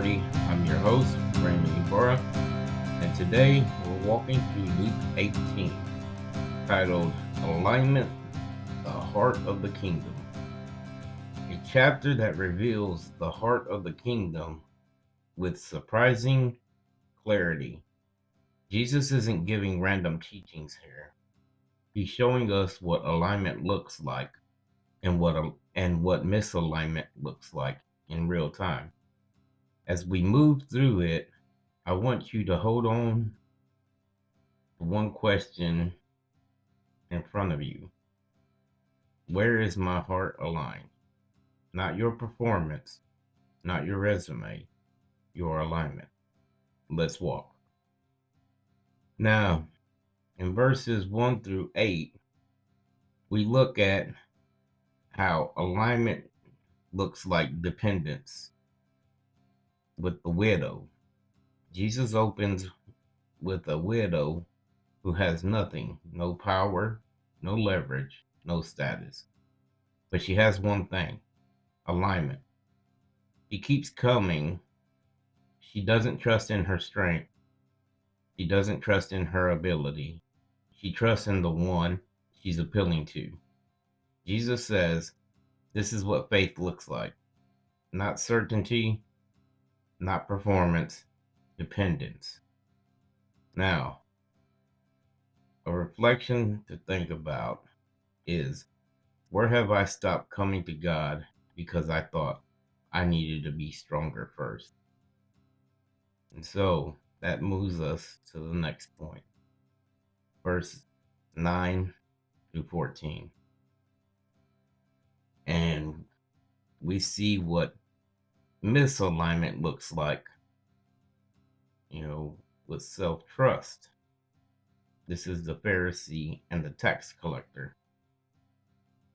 everybody. I'm your host, Raymond Ibarra, and today we're walking through Luke 18, titled Alignment, the Heart of the Kingdom. A chapter that reveals the heart of the kingdom with surprising clarity. Jesus isn't giving random teachings here. He's showing us what alignment looks like and what misalignment looks like in real time. As we move through it, I want you to hold on to one question in front of you. Where is my heart aligned? Not your performance, not your resume, your alignment. Let's walk. Now, in verses 1 through 8, we look at how alignment looks like dependence with the widow. Jesus opens with a widow who has nothing, no power, no leverage, no status. But she has one thing: alignment. She keeps coming. She doesn't trust in her strength. She doesn't trust in her ability. She trusts in the one she's appealing to. Jesus says, this is what faith looks like. Not certainty, not performance, dependence. Now, a reflection to think about is, where have I stopped coming to God because I thought I needed to be stronger first? And so that moves us to the next point, verse 9 through 14. And we see what misalignment looks like, with self-trust. This is the Pharisee and the tax collector.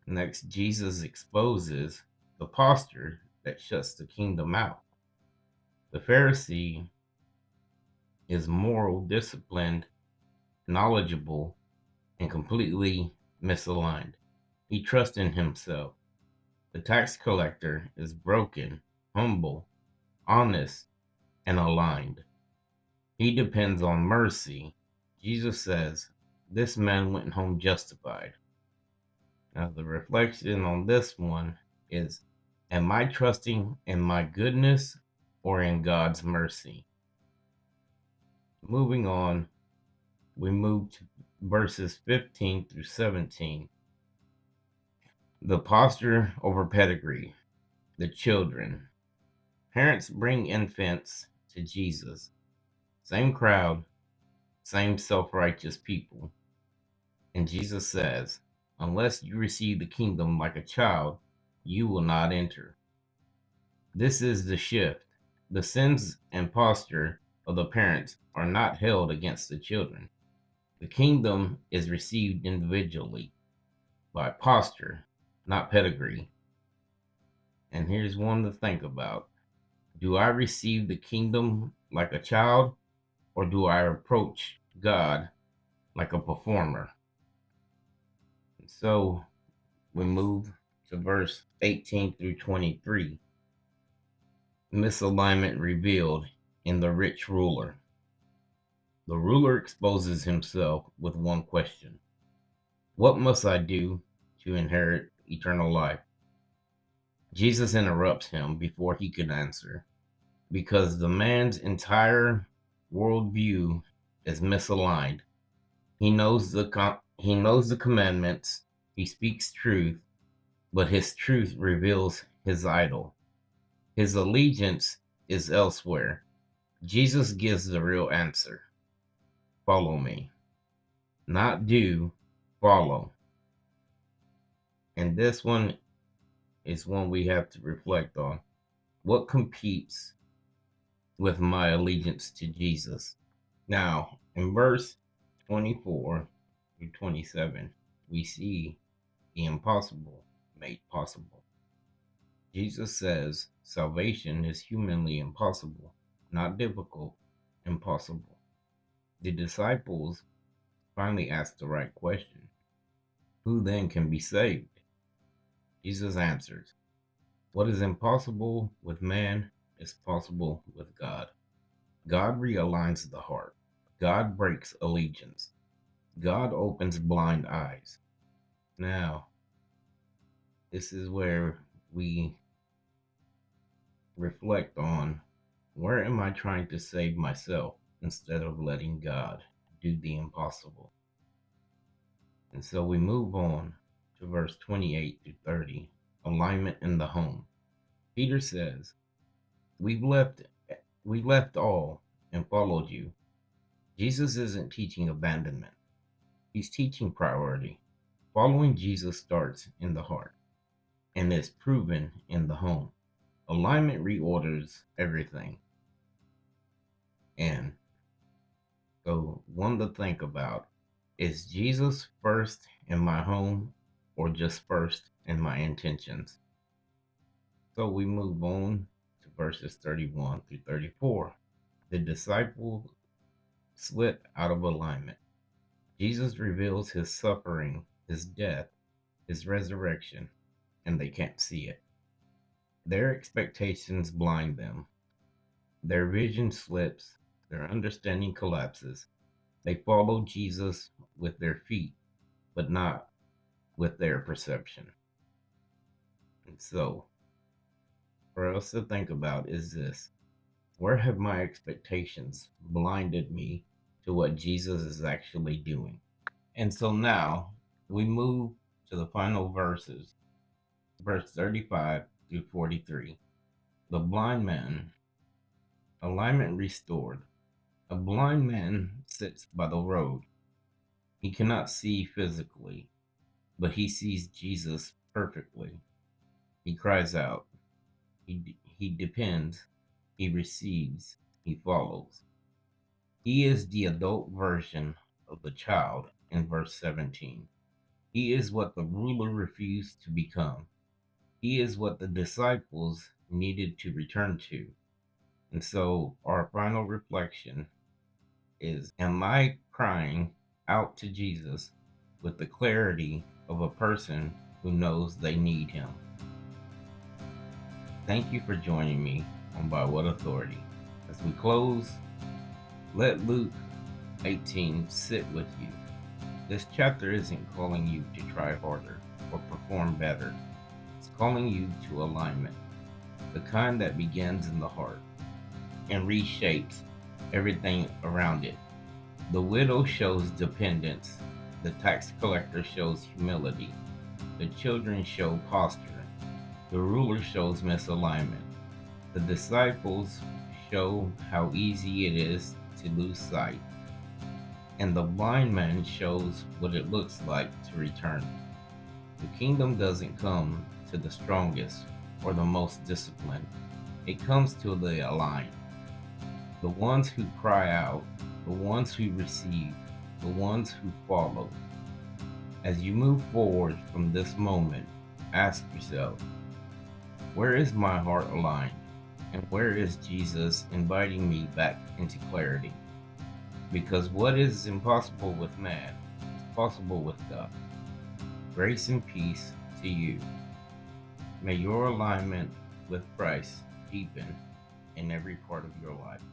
Next, Jesus exposes the posture that shuts the kingdom out. The Pharisee is moral, disciplined, knowledgeable, and completely misaligned. He trusts in himself. The tax collector is broken, humble, honest, and aligned. He depends on mercy. Jesus says, this man went home justified. Now, the reflection on this one is, am I trusting in my goodness or in God's mercy? Moving on, we move to verses 15 through 17. The posture over pedigree. The children. Parents bring infants to Jesus. Same crowd, same self-righteous people. And Jesus says, unless you receive the kingdom like a child, you will not enter. This is the shift. The sins and posture of the parents are not held against the children. The kingdom is received individually by posture, not pedigree. And here's one to think about. Do I receive the kingdom like a child, or do I approach God like a performer? And so we move to verse 18 through 23. Misalignment revealed in the rich ruler. The ruler exposes himself with one question: what must I do to inherit eternal life? Jesus interrupts him before he could answer, because the man's entire worldview is misaligned. He knows the commandments. He speaks truth, but his truth reveals his idol. His allegiance is elsewhere. Jesus gives the real answer: follow me. Not do, follow. And this one is one we have to reflect on. What competes with my allegiance to Jesus? Now, in verse 24 through 27, we see the impossible made possible. Jesus says salvation is humanly impossible, not difficult, impossible. The disciples finally asked the right question: who then can be saved? Jesus answers, what is impossible with man is possible with God. God realigns the heart. God breaks allegiance. God opens blind eyes. Now, this is where we reflect on, where am I trying to save myself instead of letting God do the impossible? And so we move on to verse 28 to 30, alignment in the home. Peter says, We've left we left all and followed you. Jesus isn't teaching abandonment. He's teaching priority. Following Jesus starts in the heart and is proven in the home. Alignment reorders everything. And so, one to think about, is Jesus first in my home or just first in my intentions? So, we move on to verses 31 through 34. The disciple slip out of alignment. Jesus reveals his suffering, his death, his resurrection, and they can't see it. Their expectations blind them. Their vision slips, their understanding collapses. They follow Jesus with their feet, but not with their perception. And so, for us to think about is this: where have my expectations blinded me to what Jesus is actually doing? And so now we move to the final verses, verse 35 through 43. The blind man, alignment restored. A blind man sits by the road. He cannot see physically, but he sees Jesus perfectly. He cries out. He depends. He receives. He follows. He is the adult version of the child in verse 17. He is what the ruler refused to become. He is what the disciples needed to return to. And so our final reflection is, am I crying out to Jesus with the clarity of a person who knows they need him? Thank you for joining me on By What Authority. As we close, let Luke 18 sit with you. This chapter isn't calling you to try harder or perform better. It's calling you to alignment, the kind that begins in the heart and reshapes everything around it. The widow shows dependence. The tax collector shows humility. The children show posture. The ruler shows misalignment. The disciples show how easy it is to lose sight. And the blind man shows what it looks like to return. The kingdom doesn't come to the strongest or the most disciplined. It comes to the aligned. The ones who cry out, the ones who receive, the ones who follow. As you move forward from this moment, ask yourself, where is my heart aligned? And where is Jesus inviting me back into clarity? Because what is impossible with man is possible with God. Grace and peace to you. May your alignment with Christ deepen in every part of your life.